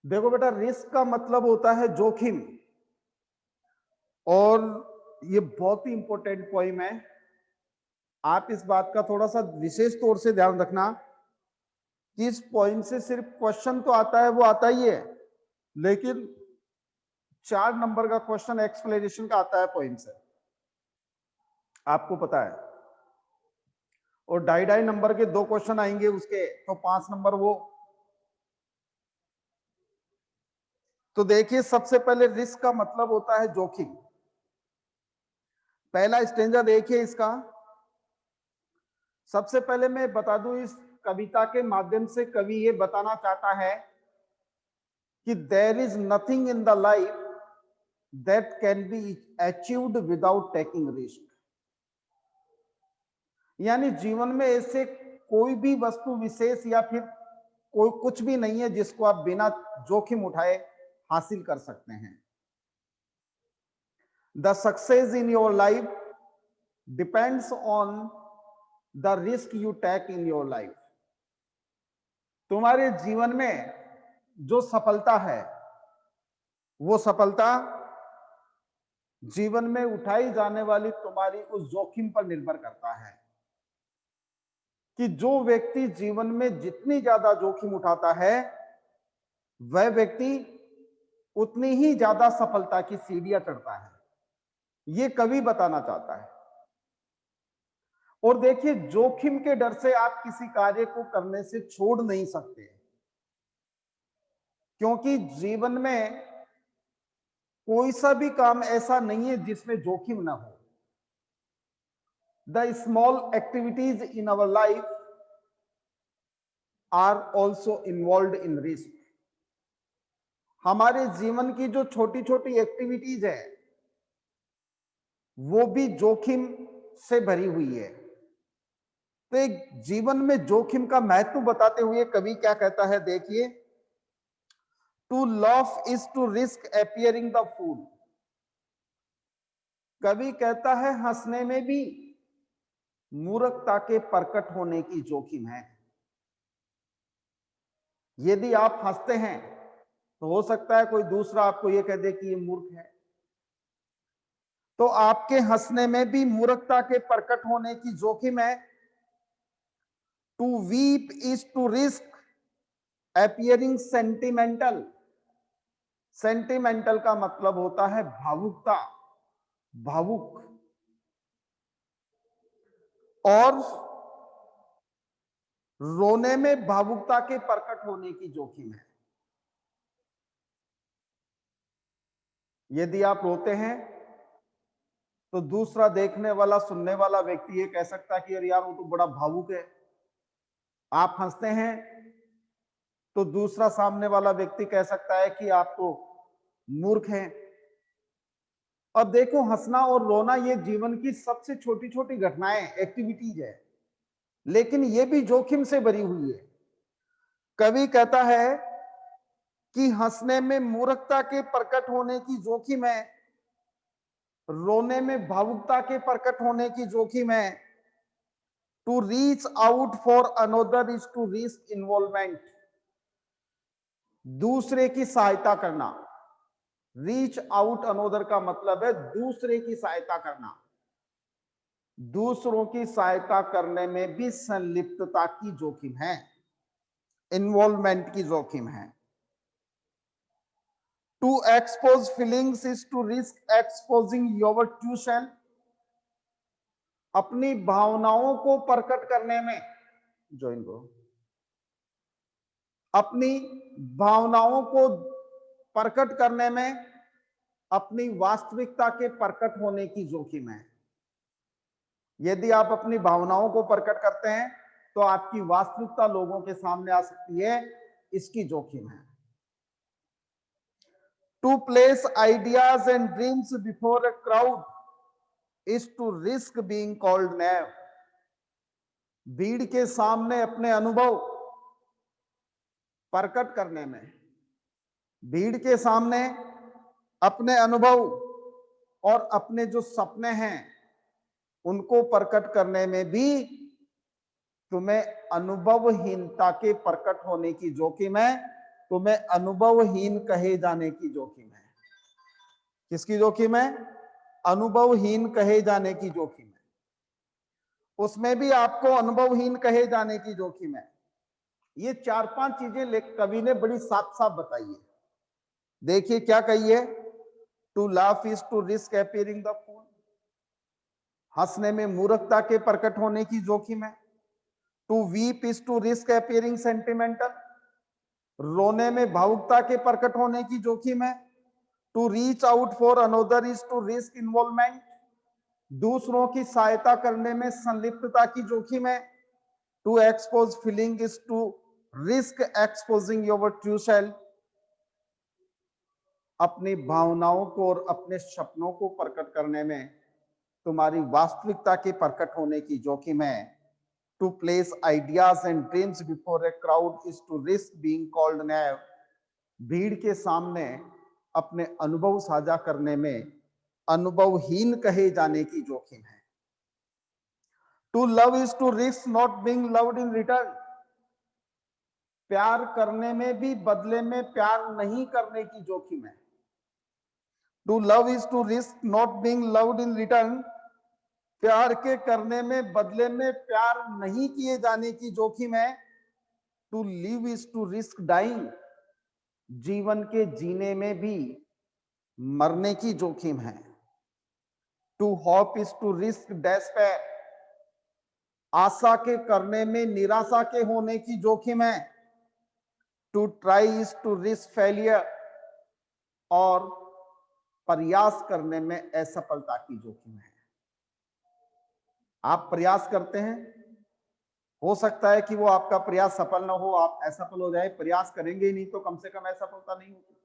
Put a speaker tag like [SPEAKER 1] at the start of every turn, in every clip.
[SPEAKER 1] देखो बेटा, रिस्क का मतलब होता है जोखिम। और ये बहुत ही इंपॉर्टेंट पॉइंट है। आप इस बात का थोड़ा सा विशेष तौर से ध्यान रखना कि इस पॉइंट से सिर्फ क्वेश्चन तो आता है, वो आता ही है, लेकिन 4 नंबर का क्वेश्चन एक्सप्लेनेशन का आता है पॉइंट से, आपको पता है। और 2.5 नंबर के 2 क्वेश्चन आएंगे उसके, तो 5 नंबर वो। तो देखिए, सबसे पहले रिस्क का मतलब होता है जोखिम। पहला स्टेंजा देखिए इसका। सबसे पहले मैं बता दूं, इस कविता के माध्यम से कवि ये बताना चाहता है कि there is nothing in the life that can be achieved without taking risk. यानी जीवन में ऐसे कोई भी वस्तु विशेष या फिर कोई कुछ भी नहीं है जिसको आप बिना जोखिम उठाए हासिल कर सकते हैं। The success in your life depends on the risk you take in your life. तुम्हारे जीवन में जो सफलता है, वो सफलता जीवन में उठाई जाने वाली तुम्हारी उस जोखिम पर निर्भर करता है। कि जो व्यक्ति जीवन में जितनी ज्यादा जोखिम उठाता है, वह व्यक्ति उतनी ही ज्यादा सफलता की सीढ़ियां चढ़ता है, ये कवि बताना चाहता है। और देखिए, जोखिम के डर से आप किसी कार्य को करने से छोड़ नहीं सकते, क्योंकि जीवन में कोई सा भी काम ऐसा नहीं है जिसमें जोखिम ना हो। The small activities in our life are also involve in risk. हमारे जीवन की जो छोटी छोटी एक्टिविटीज है, वो भी जोखिम से भरी हुई है। तो एक जीवन में जोखिम का महत्व बताते हुए कवि क्या कहता है, देखिए। To laugh is to risk appearing the fool. कवि कहता है, हंसने में भी मूर्खता के प्रकट होने की जोखिम है। यदि आप हंसते हैं तो हो सकता है कोई दूसरा आपको यह कह दे कि ये मूर्ख है। तो आपके हंसने में भी मूर्खता के प्रकट होने की जोखिम है। To weep is to risk appearing sentimental. Sentimental का मतलब होता है भावुकता, भावुक। और रोने में भावुकता के प्रकट होने की जोखिम है। यदि आप रोते हैं तो दूसरा देखने वाला, सुनने वाला व्यक्ति ये कह सकता है कि यार वो तो बड़ा भावुक है। आप हंसते हैं तो दूसरा सामने वाला व्यक्ति कह सकता है कि आप तो मूर्ख हैं। अब देखो, हंसना और रोना ये जीवन की सबसे छोटी छोटी घटनाएं, एक्टिविटीज है, लेकिन ये भी जोखिम से भरी हुई है। कवि कहता है कि हंसने में मूर्खता के प्रकट होने की जोखिम है, रोने में भावुकता के प्रकट होने की जोखिम है। To reach out for another is to risk involvement. दूसरे की सहायता करना। रीच आउट अनोदर का मतलब है दूसरे की सहायता करना। दूसरों की सहायता करने में भी संलिप्तता की जोखिम है, इन्वॉल्वमेंट की जोखिम है। To expose feelings is to risk exposing your true self. अपनी भावनाओं को प्रकट करने में, ज्वाइन करो, अपनी भावनाओं को प्रकट करने में अपनी वास्तविकता के प्रकट होने की जोखिम है। यदि आप अपनी भावनाओं को प्रकट करते हैं तो आपकी वास्तविकता लोगों के सामने आ सकती है, इसकी जोखिम है। To place ideas and dreams before a crowd is to risk being called naive. भीड़ के सामने अपने अनुभव प्रकट करने में, भीड़ के सामने अपने अनुभव और अपने जो सपने हैं उनको प्रकट करने में भी तुम्हें अनुभवहीनता के प्रकट होने की जोखिम है। तुम्हें अनुभवहीन कहे जाने की जोखिम है। किसकी जोखिम है? अनुभवहीन कहे जाने की जोखिम है। उसमें भी आपको अनुभवहीन कहे जाने की जोखिम है। ये 4-5 चीजें कवि ने बड़ी साफ साफ बताई है। देखिए क्या कही है? To laugh is to risk appearing the fool, हंसने में मूर्खता के प्रकट होने की जोखिम है। To weep is to risk appearing sentimental, रोने में भावुकता के प्रकट होने की जोखिम है। To reach out for another is to risk involvement, दूसरों की सहायता करने में संलिप्तता की जोखिम है। To expose feeling is to risk exposing your true self, अपनी भावनाओं को और अपने सपनों को प्रकट करने में तुम्हारी वास्तविकता के प्रकट होने की जोखिम है। To place ideas and dreams before a crowd is to risk being called naive, भीड़ के सामने अपने अनुभव साझा करने में अनुभवहीन कहे जाने की जोखिम है। To love is to risk not being loved in return, प्यार करने में भी बदले में प्यार नहीं करने की जोखिम है। To love is to risk not being loved in return, प्यार के करने में बदले में प्यार नहीं किए जाने की जोखिम है। To live is to risk dying, जीवन के जीने में भी मरने की जोखिम है। To hope is to risk despair, आशा के करने में निराशा के होने की जोखिम है। To try is to risk failure, और प्रयास करने में असफलता की जोखिम है। आप प्रयास करते हैं, हो सकता है कि वो आपका प्रयास सफल ना हो, आप असफल हो जाए। प्रयास करेंगे ही नहीं तो कम से कम असफलता नहीं होगी।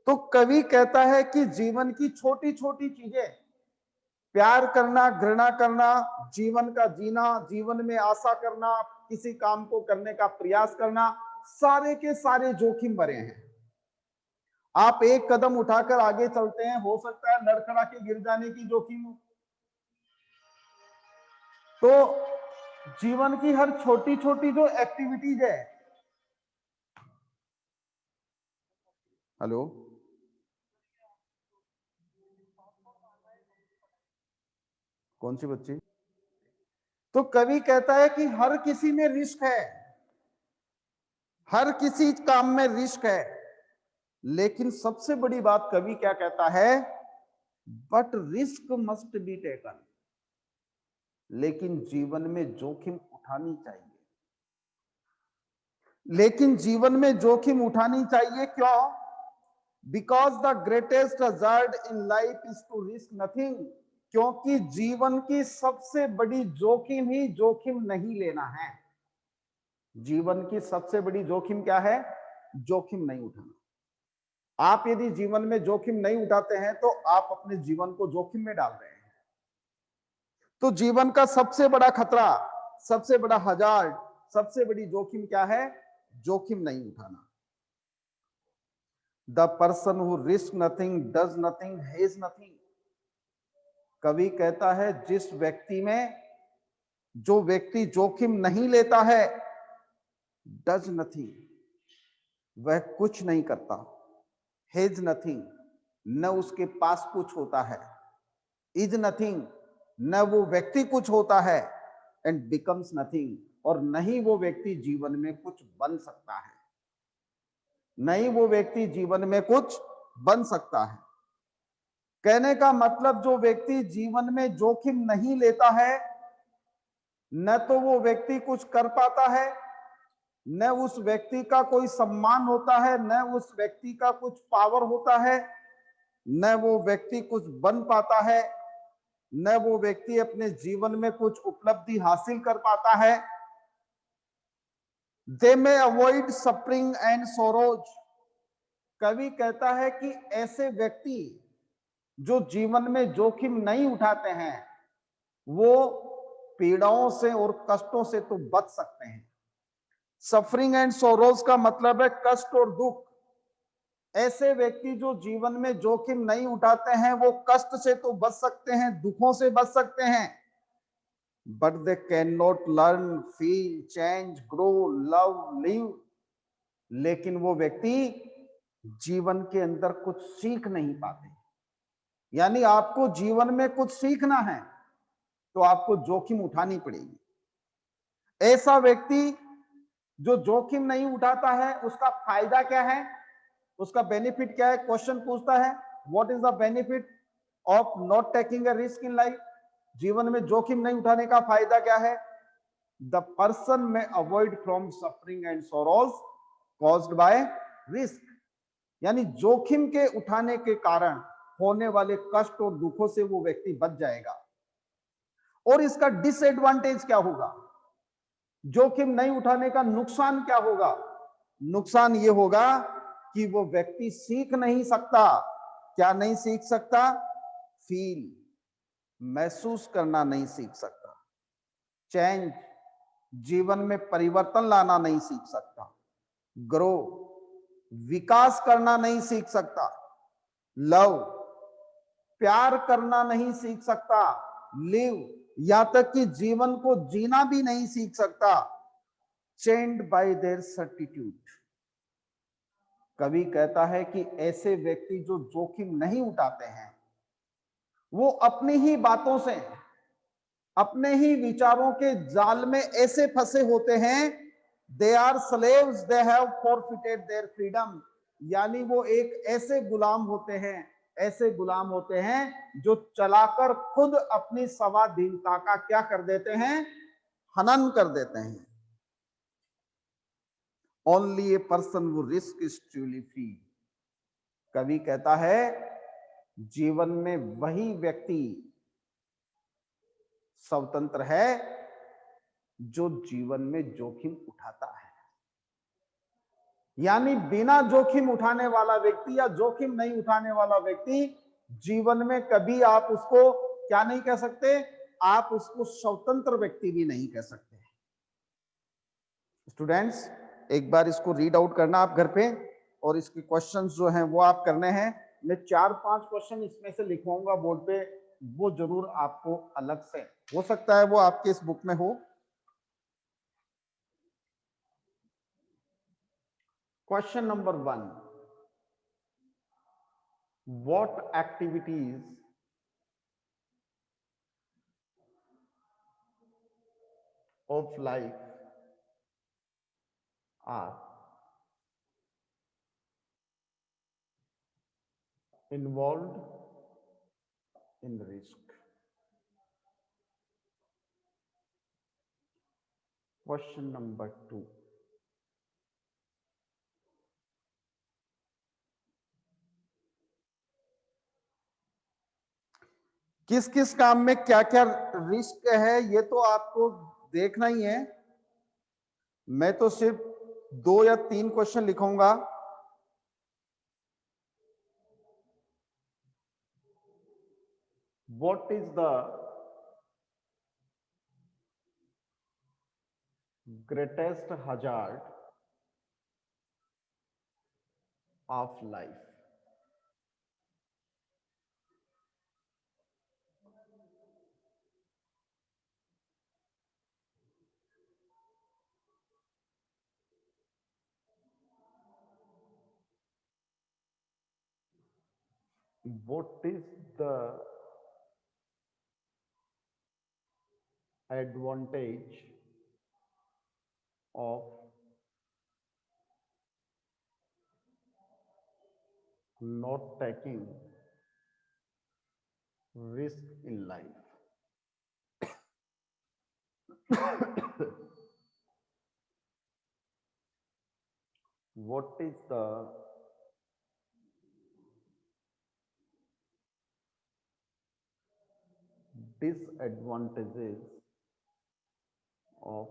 [SPEAKER 1] तो कवि कहता है कि जीवन की छोटी छोटी चीजें, प्यार करना, घृणा करना, जीवन का जीना, जीवन में आशा करना, किसी काम को करने का प्रयास करना, सारे के सारे जोखिम भरे हैं। आप एक कदम उठाकर आगे चलते हैं, हो सकता है लड़खड़ा के गिर जाने की जोखिम हो। तो जीवन की हर छोटी छोटी जो एक्टिविटीज है, हेलो, कौन सी बच्ची? तो कवि कहता है कि हर किसी में रिस्क है, हर किसी काम में रिस्क है, लेकिन सबसे बड़ी बात कवि क्या कहता है? But risk must be taken, लेकिन जीवन में जोखिम उठानी चाहिए। लेकिन जीवन में जोखिम उठानी चाहिए, क्यों? Because the greatest hazard in life is to risk nothing, क्योंकि जीवन की सबसे बड़ी जोखिम ही जोखिम नहीं लेना है। जीवन की सबसे बड़ी जोखिम क्या है? जोखिम नहीं उठाना। आप यदि जीवन में जोखिम नहीं उठाते हैं तो आप अपने जीवन को जोखिम में डाल रहे हैं। तो जीवन का सबसे बड़ा खतरा, सबसे बड़ा हजार्ड, सबसे बड़ी जोखिम क्या है? जोखिम नहीं उठाना। The person who risk nothing does nothing has nothing, कवि कहता है जिस व्यक्ति में, जो व्यक्ति जोखिम नहीं लेता है, डज नथिंग, वह कुछ नहीं करता। हैज नथिंग, न उसके पास कुछ होता है। इज नथिंग, न वो व्यक्ति कुछ होता है। एंड बिकम्स नथिंग, और नहीं वो व्यक्ति जीवन में कुछ बन सकता है। नहीं वो व्यक्ति जीवन में कुछ बन सकता है। कहने का मतलब, जो व्यक्ति जीवन में जोखिम नहीं लेता है, न तो वो व्यक्ति कुछ कर पाता है, न उस व्यक्ति का कोई सम्मान होता है, न उस व्यक्ति का कुछ पावर होता है, न वो व्यक्ति कुछ बन पाता है, न वो व्यक्ति अपने जीवन में कुछ उपलब्धि हासिल कर पाता है। दे मे अवॉइड सफरिंग एंड सोरोज, कवि कहता है कि ऐसे व्यक्ति जो जीवन में जोखिम नहीं उठाते हैं, वो पीड़ाओं से और कष्टों से तो बच सकते हैं। सफरिंग एंड सोरोज का मतलब है कष्ट और दुख। ऐसे व्यक्ति जो जीवन में जोखिम नहीं उठाते हैं, वो कष्ट से तो बच सकते हैं, दुखों से बच सकते हैं, but they can not learn, feel, change, grow, love, live, लेकिन वो व्यक्ति जीवन के अंदर कुछ सीख नहीं पाते। यानी आपको जीवन में कुछ सीखना है तो आपको जोखिम उठानी पड़ेगी। ऐसा व्यक्ति जो जोखिम नहीं उठाता है उसका फायदा क्या है, उसका बेनिफिट क्या है? क्वेश्चन पूछता है what is the benefit of not taking a risk in life. जीवन में जोखिम नहीं उठाने का फायदा क्या है? द पर्सन में avoid from suffering and sorrows caused by risk. यानी जोखिम के उठाने के कारण होने वाले कष्ट और दुखों से वो व्यक्ति बच जाएगा। और इसका डिसएडवांटेज क्या होगा? जोखिम नहीं उठाने का नुकसान क्या होगा? नुकसान ये होगा कि वो व्यक्ति सीख नहीं सकता। क्या नहीं सीख सकता? फील, महसूस करना नहीं सीख सकता। चेंज, जीवन में परिवर्तन लाना नहीं सीख सकता। ग्रो, विकास करना नहीं सीख सकता। लव, प्यार करना नहीं सीख सकता। लिव, यहां तक कि जीवन को जीना भी नहीं सीख सकता। चेंड बाय देयर सर्टिट्यूड। कवि कहता है कि ऐसे व्यक्ति जो जोखिम नहीं उठाते हैं वो अपनी ही बातों से, अपने ही विचारों के जाल में ऐसे फंसे होते हैं, they are slaves, they have forfeited their freedom. यानी वो एक ऐसे गुलाम होते हैं, ऐसे गुलाम होते हैं जो चलाकर खुद अपनी स्वाधीनता का क्या कर देते हैं? हनन कर देते हैं। ओनली ए पर्सन वो रिस्क इज ट्रूली फ्री। कवि कहता है जीवन में वही व्यक्ति स्वतंत्र है जो जीवन में जोखिम उठाता है। यानी बिना जोखिम उठाने वाला व्यक्ति या जोखिम नहीं उठाने वाला व्यक्ति जीवन में कभी आप उसको क्या नहीं कह सकते? आप उसको स्वतंत्र व्यक्ति भी नहीं कह सकते। स्टूडेंट्स, एक बार इसको रीड आउट करना आप घर पे, और इसके क्वेश्चंस जो हैं वो आप करने हैं। मैं 4-5 क्वेश्चन इसमें से लिखवाऊंगा बोर्ड पे, वो जरूर आपको अलग से, हो सकता है वो आपके इस बुक में हो। Question number 1, what activities of life are involved in risk? Question number 2, किस किस काम में क्या क्या रिस्क है ये तो आपको देखना ही है। मैं तो सिर्फ 2 या 3 क्वेश्चन लिखूंगा। What is the greatest hazard of life? What is the advantage of not taking risk in life? What is the disadvantages of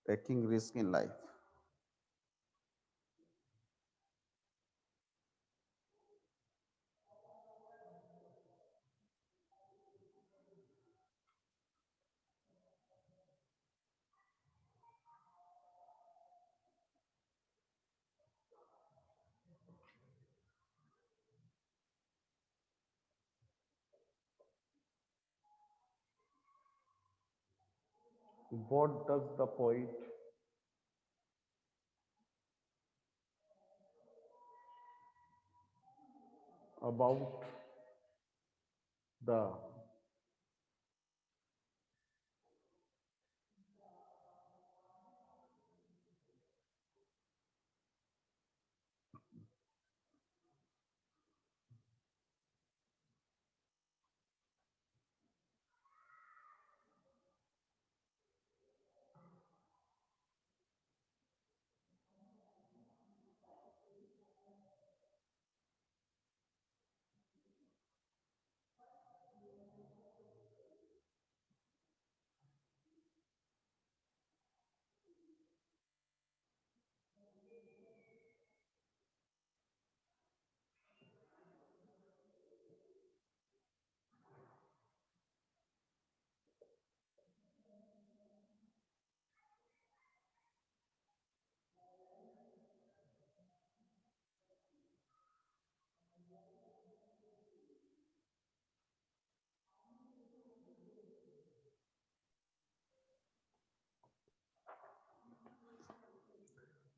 [SPEAKER 1] taking risk in life? What does the poet about the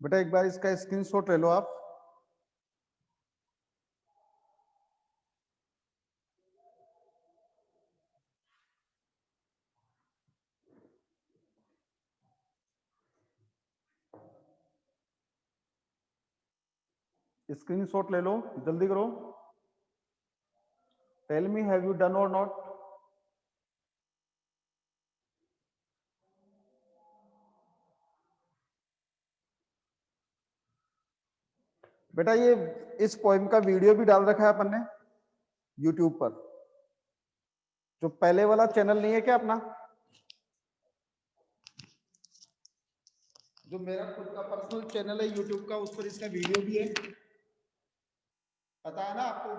[SPEAKER 1] बेटा एक बार इसका screenshot ले लो आप। Screenshot ले लो, जल्दी करो। Tell me have you done और नॉट। बेटा ये इस पोएम का वीडियो भी डाल रखा है अपन ने यूट्यूब पर। जो पहले वाला चैनल नहीं है क्या अपना, जो मेरा खुद का पर्सनल चैनल है यूट्यूब का, उस पर इसका वीडियो भी है, पता है ना आपको?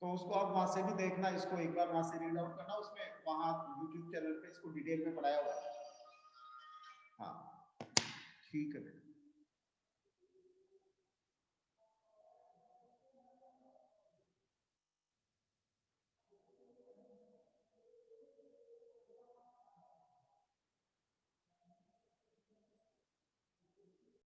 [SPEAKER 1] तो उसको आप वहां से भी देखना, इसको एक बार वहां से रीड आउट करना, उसमें वहां यूट्यूब चैनल पे इसको डिटेल में पढ़ाया हुआ है। हाँ ठीक है।